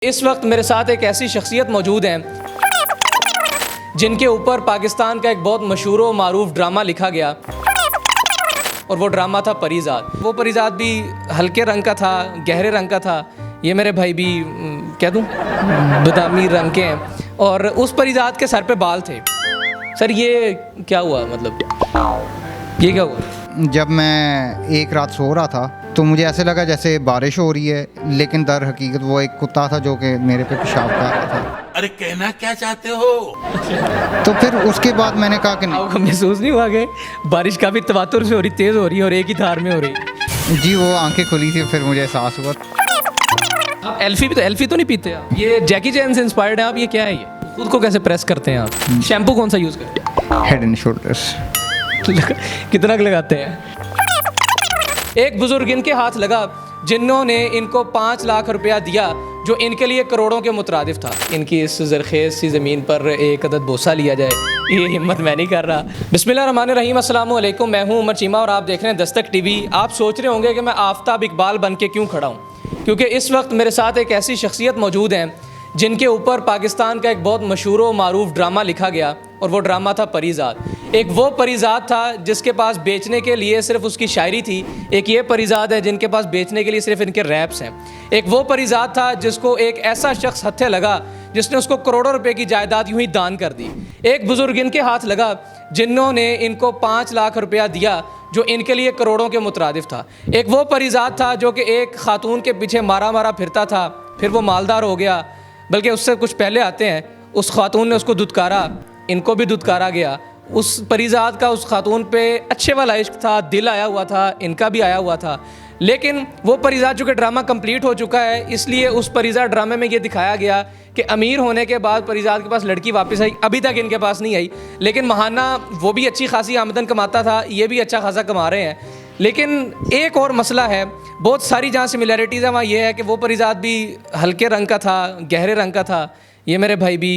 इस वक्त मेरे साथ एक ऐसी शख्सियत मौजूद है जिनके ऊपर पाकिस्तान का एक बहुत मशहूर व मारूफ ड्रामा लिखा गया और वो ड्रामा था परिजात। वो परिजात भी हल्के रंग का था, गहरे रंग का था। ये मेरे भाई भी कह दूँ बादामी रंग के हैं और उस परिजात के सर पे बाल थे। सर ये क्या हुआ, मतलब ये क्या हुआ? जब मैं एक रात सो रहा था तो मुझे ऐसे लगा जैसे बारिश हो रही है, लेकिन दर हकीकत वो एक कुत्ता था जो कि मेरे पे पेशाब कर रहा था। अरे कहना क्या चाहते हो? तो फिर उसके बाद मैंने कहा कि आपको महसूस नहीं हुआ कि बारिश काफ़ी तवातुर से हो रही, तेज़ हो रही है और एक ही धार में हो रही? जी वो आंखें खुली थी, फिर मुझे एहसास हुआ। आप एल्फी तो नहीं पीते आप? ये जैकी चैन से इंस्पायर्ड है आप? ये क्या है, ये खुद को कैसे प्रेस करते हैं आप? शैम्पू कौन सा यूज़ करते हैं? Head and shoulders. कितना लगाते हैं? एक बुजुर्ग इनके हाथ लगा जिन्होंने इनको 5 लाख रुपया दिया जो इनके लिए करोड़ों के मुतरादिफ था। इनकी इस ज़रखेज़ सी ज़मीन पर एक अदद बोसा लिया जाए, ये हिम्मत मैं नहीं कर रहा। बिस्मिल्लाहिर्रहमानिर्रहीम, अस्सलामु अलैकुम। मैं हूँ उमर चीमा और आप देख रहे हैं दस्तक टीवी। आप सोच रहे होंगे कि मैं आफ्ताब इकबाल बन के क्यों खड़ा हूँ, क्योंकि इस वक्त मेरे साथ एक ऐसी शख्सियत मौजूद है जिनके ऊपर पाकिस्तान का एक बहुत मशहूर व मारूफ ड्रामा लिखा गया और वो ड्रामा था परिजात। एक वो परिजात था जिसके पास बेचने के लिए सिर्फ उसकी शायरी थी। एक ये परिजात है जिनके पास बेचने के लिए सिर्फ इनके रैप्स हैं। एक वो परिजात था जिसको एक ऐसा शख्स हत्थे लगा जिसने उसको करोड़ों रुपए की जायदाद यूं ही दान कर दी। एक बुजुर्ग इनके हाथ लगा जिन्होंने इनको 5 लाख रुपया दिया जो इनके लिए करोड़ों के मुतरादिफ था। एक वो परिजात था जो कि एक खातून के पीछे मारा मारा फिरता था, फिर वो मालदार हो गया। बल्कि उससे कुछ पहले आते हैं, उस खातून ने उसको दुत्कारा, इनको भी दुत्कारा गया। उस परिजात का उस खातून पे अच्छे वाला इश्क था, दिल आया हुआ था, इनका भी आया हुआ था। लेकिन वो परिजात चूँकि ड्रामा कंप्लीट हो चुका है, इसलिए उस परिजात ड्रामे में ये दिखाया गया कि अमीर होने के बाद परिजात के पास लड़की वापस आई। अभी तक इनके पास नहीं आई, लेकिन महाना वो भी अच्छी खासी आमदन कमाता था, ये भी अच्छा खासा कमा रहे हैं। लेकिन एक और मसला है, बहुत सारी जहाँ सिमिलैरिटीज़ है वहाँ ये है कि वो परिजात भी हल्के रंग का था, गहरे रंग का था। ये मेरे भाई भी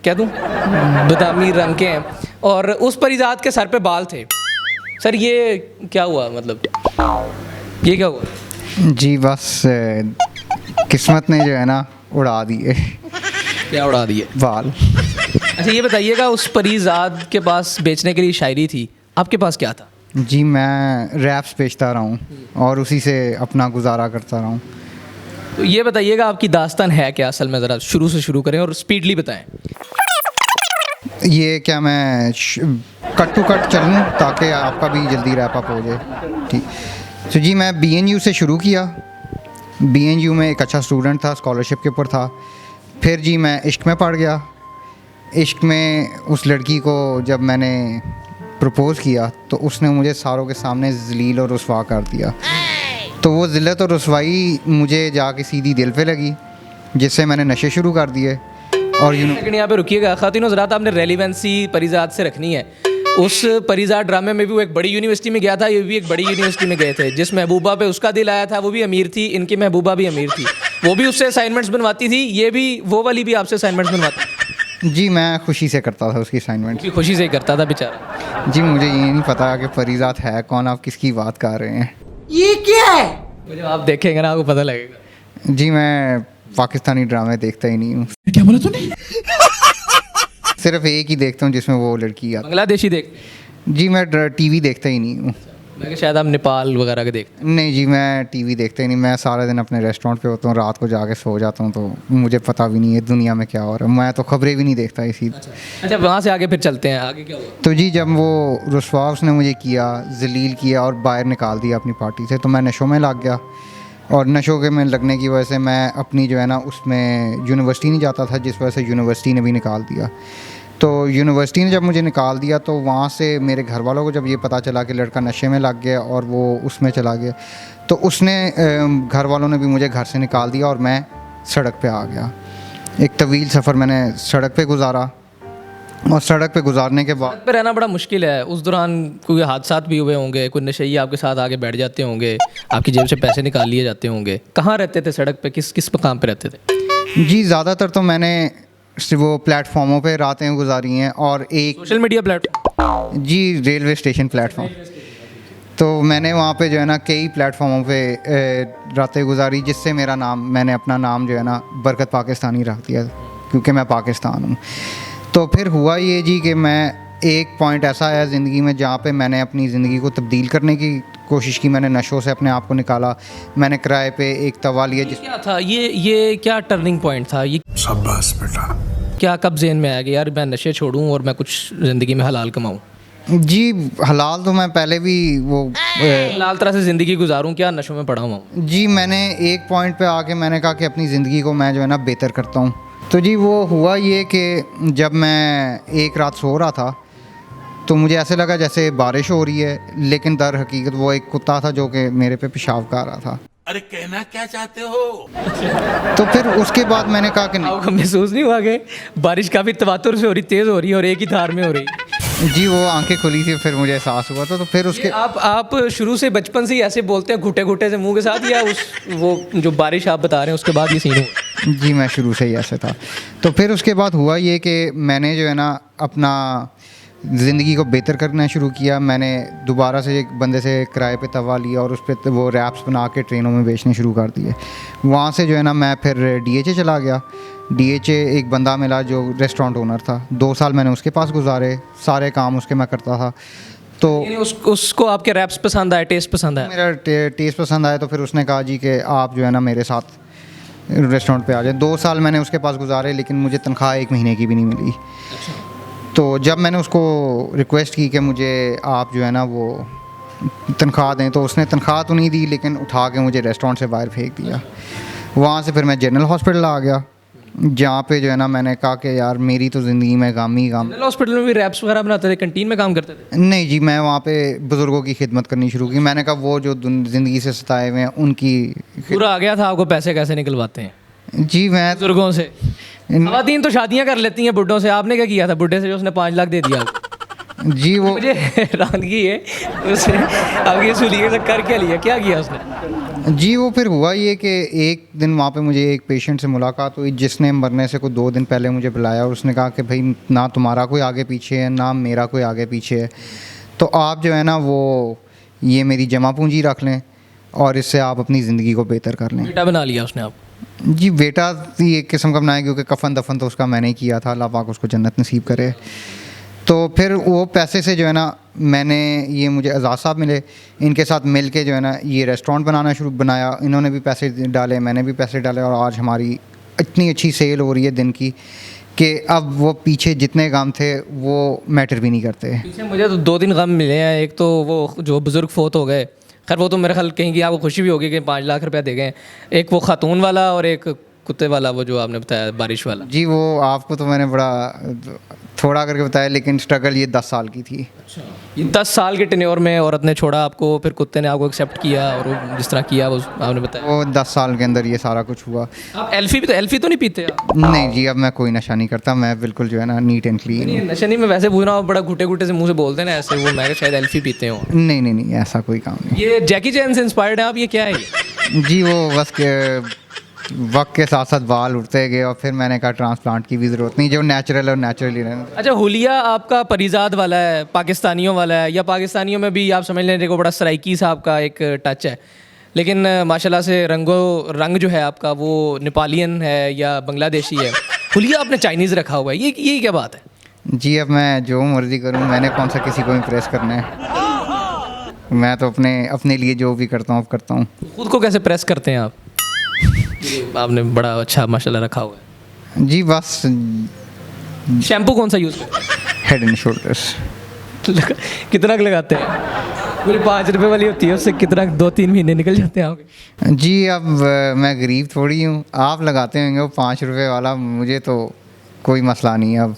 कह दूँ बादामी रंग के हैं और उस परिजात के सर पे बाल थे। सर ये क्या हुआ, मतलब ये क्या हुआ? जी बस किस्मत ने जो है ना उड़ा दिए। क्या उड़ा दिए? बाल। अच्छा ये बताइएगा, उस परिजात के पास बेचने के लिए शायरी थी, आपके पास क्या था? जी मैं रैप्स बेचता रहा हूँ और उसी से अपना गुजारा करता रहा हूँ। तो ये बताइएगा आपकी दास्तान है क्या असल में? ज़रा शुरू से शुरू करें और स्पीडली बताएं। ये क्या मैं कट टू कट चलूँ ताकि आपका भी जल्दी रैप अप हो जाए? ठीक। तो जी मैं BNU से शुरू किया। BNU में एक अच्छा स्टूडेंट था, स्कॉलरशिप के ऊपर था। फिर जी मैं इश्क में पड़ गया। इश्क में उस लड़की को जब मैंने प्रपोज़ किया तो उसने मुझे सारों के सामने ज़लील और रुस्वा कर दिया। तो वो ज़िल्लत और रुस्वाई मुझे जाके सीधी दिल पे लगी, जिससे मैंने नशे शुरू कर दिए। और लेकिन यहाँ पे रुकिएगा ख़ातिन हज़रात, आपने रेलिवेंसी परिजात से रखनी है। उस परिजात ड्रामे में भी वो एक बड़ी यूनिवर्सिटी में गया था, ये भी एक बड़ी यूनिवर्सिटी में गए थे। जिस महबूबा पे उसका दिल आया था वो भी अमीर थी, इनकी महबूबा भी अमीर थी। वो भी उससे असाइनमेंट्स बनवाती थी, ये भी वो वाली भी आपसे असाइनमेंट्स बनवाती? जी मैं खुशी से करता था उसकी असाइनमेंट। खुशी से ही करता था बेचारा। जी मुझे ये नहीं पता कि परिजात है कौन, आप किसकी बात कर रहे हैं। ये क्या है? जब आप देखेंगे ना आपको पता लगेगा। जी मैं पाकिस्तानी ड्रामे देखता ही नहीं हूँ। क्या बोला तूने? सिर्फ एक ही देखता हूँ जिसमें वो लड़की आती। बांग्लादेशी देख? जी मैं TV देखता ही नहीं हूँ। मैं शायद आप नेपाल वगैरह के देखते? नहीं जी मैं TV देखता ही नहीं। मैं सारा दिन अपने रेस्टोरेंट पे होता हूँ, रात को जाके सो जाता हूँ, तो मुझे पता भी नहीं है दुनिया में क्या हो रहा है। मैं तो खबरें भी नहीं देखता इसी। अच्छा वहाँ से आगे फिर चलते हैं, आगे क्या हुआ? तो जी जब वो रुस्वा उसने मुझे किया, जलील किया और बाहर निकाल दिया अपनी पार्टी से, तो मैं नशों में लग गया। और नशों के में लगने की वजह से मैं अपनी जो है ना उसमें यूनिवर्सिटी नहीं जाता था, जिस वजह से यूनिवर्सिटी ने भी निकाल दिया। तो यूनिवर्सिटी ने जब मुझे निकाल दिया तो वहाँ से मेरे घर वालों को जब ये पता चला कि लड़का नशे में लग गया और वो उसमें चला गया, तो उसने घर वालों ने भी मुझे घर से निकाल दिया और मैं सड़क पे आ गया। एक तवील सफ़र मैंने सड़क पे गुजारा और सड़क पे गुजारने के बाद सड़क पे रहना बड़ा मुश्किल है। उस दौरान कोई हादसात भी हुए होंगे, कोई नशेई आपके साथ आगे बैठ जाते होंगे, आपकी जेब से पैसे निकाल लिए जाते होंगे। कहाँ रहते थे सड़क पे, किस किस मकाम पे रहते थे? जी ज़्यादातर तो मैंने वो प्लेटफॉर्मों पे रातें गुजारी हैं और एक सोशल मीडिया प्लेटफॉर्म? जी रेलवे स्टेशन प्लेटफॉर्म। तो मैंने वहाँ पे जो है ना कई प्लेटफॉर्मों पे रातें गुजारी, जिससे मेरा नाम, मैंने अपना नाम जो है ना बरकत पाकिस्तानी रख दिया, क्योंकि मैं पाकिस्तान हूँ। तो फिर हुआ ये जी कि मैं, एक पॉइंट ऐसा आया ज़िंदगी में जहाँ पे मैंने अपनी ज़िंदगी को तब्दील करने की कोशिश की। मैंने नशों से अपने आप को निकाला। मैंने किराए पे एक तवा लिया। क्या था ये क्या टर्निंग पॉइंट था ये? शाबाश बेटा। क्या कब जेहन में आया कि यार मैं नशे छोड़ूं और मैं कुछ ज़िंदगी में हलाल कमाऊं? जी हलाल तो मैं पहले भी वो हलाल तरह से ज़िंदगी गुजारूं, क्या नशों में पड़ा हुआ हूँ? जी मैंने एक पॉइंट पे आके मैंने कहा कि अपनी ज़िंदगी को मैं जो है ना बेहतर करता हूँ। तो जी वो हुआ ये कि जब मैं एक रात सो रहा था तो मुझे ऐसे लगा जैसे बारिश हो रही है, लेकिन दर हकीकत वो एक कुत्ता था जो कि मेरे पे पेशाब कर रहा था। अरे कहना क्या चाहते हो? तो फिर उसके बाद मैंने कहा कि नहीं। आपको महसूस नहीं हुआ कि बारिश काफ़ी तवातुर से हो रही, तेज़ हो रही है और एक ही धार में हो रही? जी वो आंखें खुली थी, फिर मुझे एहसास हुआ था। तो फिर उसके आप शुरू से बचपन से ही ऐसे बोलते हैं घुटे घुटे से मुंह के साथ, या उस वो जो बारिश आप बता रहे हैं उसके बाद ये सीन हुआ? जी मैं शुरू से ही ऐसे था। तो फिर उसके बाद हुआ ये कि मैंने जो है ना अपना ज़िंदगी को बेहतर करना शुरू किया। मैंने दोबारा से एक बंदे से किराए पे तवा लिया और उस पर वो रैप्स बना के ट्रेनों में बेचने शुरू कर दिए। वहाँ से जो है ना मैं फिर DHA चला गया। DHA एक बंदा मिला जो रेस्टोरेंट ओनर था। 2 साल मैंने उसके पास गुजारे, सारे काम उसके मैं करता था। तो यानी उसको आपके रैप्स पसंद आए, टेस्ट पसंद आया? मेरा टेस्ट पसंद आया। तो फिर उसने कहा जी कि आप जो है ना मेरे साथ रेस्टोरेंट पे आ जाए। 2 साल मैंने उसके पास गुजारे, लेकिन मुझे तनख्वाह 1 महीने की भी नहीं मिली। तो जब मैंने उसको रिक्वेस्ट की कि मुझे आप जो है ना वो तनख्वाह दें, तो उसने तनख्वाह तो नहीं दी, लेकिन उठा के मुझे रेस्टोरेंट से बाहर फेंक दिया। वहाँ से फिर मैं जनरल हॉस्पिटल आ गया, जहाँ पे जो है ना मैंने कहा कि यार मेरी तो ज़िंदगी में काम ही काम। जनरल हॉस्पिटल में भी रैप्स वगैरह बनाते थे, कैंटीन में काम करते थे? नहीं जी, मैं वहाँ पे बुज़ुर्गों की खिदमत करनी शुरू की। मैंने कहा वो जो ज़िंदगी से सताए हुए हैं उनकी। पूरा आ गया था आपको पैसे कैसे निकलवाते हैं जी मैं बुजुर्गों से? खवातीन तो शादियां कर लेती हैं बुड्ढों से, आपने क्या किया था बुड्ढे से जो उसने 5 लाख दे दिया आपको? जी वो मुझे हैरानगी है उसने अब ये सुनिए से कर क्या लिया, क्या किया उसने? जी वो फिर हुआ ये कि एक दिन वहाँ पे मुझे एक पेशेंट से मुलाकात हुई, जिसने मरने से कोई 2 दिन पहले मुझे बुलाया और उसने कहा कि भाई ना तुम्हारा कोई आगे पीछे है, ना मेरा कोई आगे पीछे है, तो आप जो है ना वो ये मेरी जमा पूंजी रख लें और इससे आप अपनी ज़िंदगी को बेहतर कर लें। बेटा बना लिया उसने आप? जी बेटा ही एक किस्म का बनाया, क्योंकि कफन दफन तो उसका मैंने ही किया था। अल्लाह पाक उसको जन्नत नसीब करे। तो फिर वो पैसे से जो है ना मैंने, ये मुझे एजाज साहब मिले, इनके साथ मिल के जो है ना ये रेस्टोरेंट बनाया। इन्होंने भी पैसे डाले, मैंने भी पैसे डाले, और आज हमारी इतनी अच्छी सेल हो रही है दिन की कि अब वो पीछे जितने गम थे वो मैटर भी नहीं करते। पीछे मुझे तो 2 दिन गम मिले हैं। एक तो वो जो बुज़ुर्ग फोत हो गए, खैर वो तो मेरे ख्याल कहीं की आपको खुशी भी होगी कि 5 लाख रुपया दे गए। एक वो खातून वाला और एक कुत्ते वाला, वो जो आपने बताया बारिश वाला। जी वो आपको तो मैंने बड़ा थोड़ा करके बताया, लेकिन स्ट्रगल ये 10 साल की थी। अच्छा, ये 10 साल के टेन्योर में औरत ने छोड़ा आपको, फिर कुत्ते ने आपको एक्सेप्ट किया, और वो जिस तरह किया वो आपने बताया। वो 10 साल के अंदर ये सारा कुछ हुआ। आप एल्फी तो नहीं पीते आप? नहीं जी, अब मैं कोई नशा नहीं करता। मैं बिल्कुल जो है ना नीट एंड क्लीन। नहीं नशा नहीं, मैं वैसे पूछ रहा हूँ, बड़ा घुटे घुटे से मुंह से बोलते हैं ना ऐसे, वो मैं शायद एल्फी पीते हो। नहीं नहीं नहीं, ऐसा कोई काम नहीं। ये जैकी चैन से इंस्पायर्ड है आप? ये क्या है ये? जी वो बस के वक्त के साथ साथ बाल उठते गए और फिर मैंने कहा ट्रांसप्लांट की भी ज़रूरत नहीं, जो नेचुरल और नेचुरली रहना। अच्छा, हुलिया आपका परिजाद वाला है, पाकिस्तानियों वाला है, या पाकिस्तानियों में भी आप समझ लें देखो बड़ा सराइकी साहब का एक टच है, लेकिन माशाल्लाह से रंग जो है आपका वो नेपालियन है या बांग्लादेशी है। हुलिया आपने चाइनीज़ रखा हुआ है, ये क्या बात है? जी अब मैं जो मर्ज़ी करूँ, मैंने कौन सा किसी को इम्प्रेस करना है। मैं तो अपने लिए जो भी करता हूँ करता हूँ। खुद को कैसे प्रेस करते हैं आप? आपने बड़ा अच्छा माशाल्लाह रखा हुआ है। जी बस शैम्पू कौन सा यूज़ करते हैं? Head and shoulders. कितना लगाते हैं? पूरी 5 रुपये वाली होती है, उससे कितना 2-3 महीने निकल जाते हैं आपके? जी अब मैं गरीब थोड़ी हूँ, आप लगाते होंगे वो 5 रुपये वाला, मुझे तो कोई मसला नहीं है। अब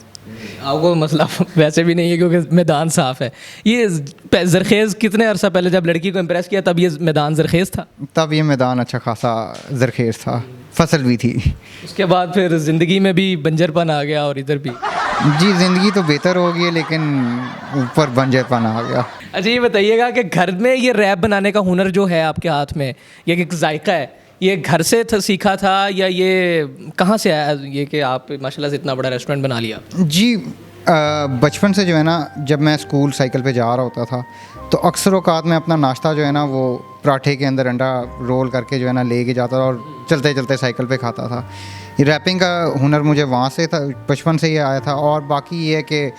आपको मसला वैसे भी नहीं है क्योंकि मैदान साफ़ है। ये ज़रखेज़ कितने अरसा पहले जब लड़की को इम्प्रेस किया तब ये मैदान ज़रखेज़ था? तब ये मैदान अच्छा खासा ज़रखेज़ था, फसल भी थी। उसके बाद फिर ज़िंदगी में भी बंजरपन आ गया और इधर भी। जी ज़िंदगी तो बेहतर हो गई है, लेकिन ऊपर बंजरपन आ गया। अच्छा ये बताइएगा कि घर में ये रैप बनाने का हुनर जो है आपके हाथ में, ये एक जायका है, ये घर से सीखा था या ये कहाँ से आया ये कि आप माशाल्लाह से इतना बड़ा रेस्टोरेंट बना लिया? जी बचपन से जो है ना, जब मैं स्कूल साइकिल पे जा रहा होता था तो अक्सर औकात में अपना नाश्ता जो है ना वो पराठे के अंदर अंडा रोल करके जो है ना लेके जाता था और चलते चलते साइकिल पे खाता था। ये रैपिंग का हुनर मुझे वहाँ से था, बचपन से ही आया था। और बाकी ये है कि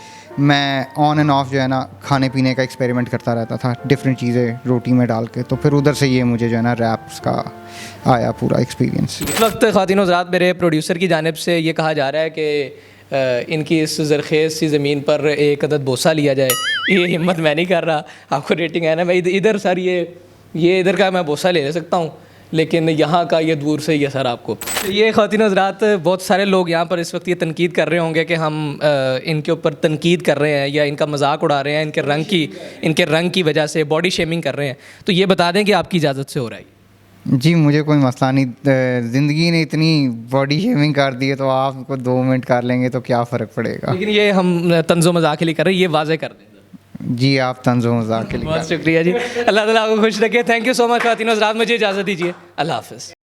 मैं ऑन एंड ऑफ जो है ना खाने पीने का एक्सपेरिमेंट करता रहता था, डिफरेंट चीज़ें रोटी में डाल के। तो फिर उधर से ये मुझे जो है ना रैप्स का आया पूरा एक्सपीरियंस। इस वक्त ख़वातीन हज़रात, मेरे प्रोड्यूसर की जानिब से ये कहा जा रहा है कि इनकी इस ज़रखेज़ सी ज़मीन पर एक अदद बोसा लिया जाए। ये हिम्मत मैं नहीं कर रहा, आपको रेटिंग है ना भाई। इधर सर ये इधर का मैं बोसा ले सकता हूँ, लेकिन यहाँ का ये दूर से ही है सर आपको। तो ये ख़वातीन हज़रात, बहुत सारे लोग यहाँ पर इस वक्त ये तनकीद कर रहे होंगे कि हम इनके ऊपर तनकीद कर रहे हैं या इनका मजाक उड़ा रहे हैं, इनके रंग की वजह से बॉडी शेमिंग कर रहे हैं। तो ये बता दें कि आपकी इजाज़त से हो रहा है। जी मुझे कोई मसला नहीं, ज़िंदगी ने इतनी बॉडी शेमिंग कर दी है तो आपको 2 मिनट कर लेंगे तो क्या फ़र्क पड़ेगा। लेकिन ये हम तंज़ो मजाक के लिए कर रहे हैं, ये वाज़े कर दें। जी आप तंज़ो मज़ाक के लिए बहुत शुक्रिया जी, अल्लाह ताला आपको खुश रखे। थैंक यू सो मच ख़वातीन हज़रात, मुझे इजाज़त दीजिए, अल्लाह हाफ़िज़।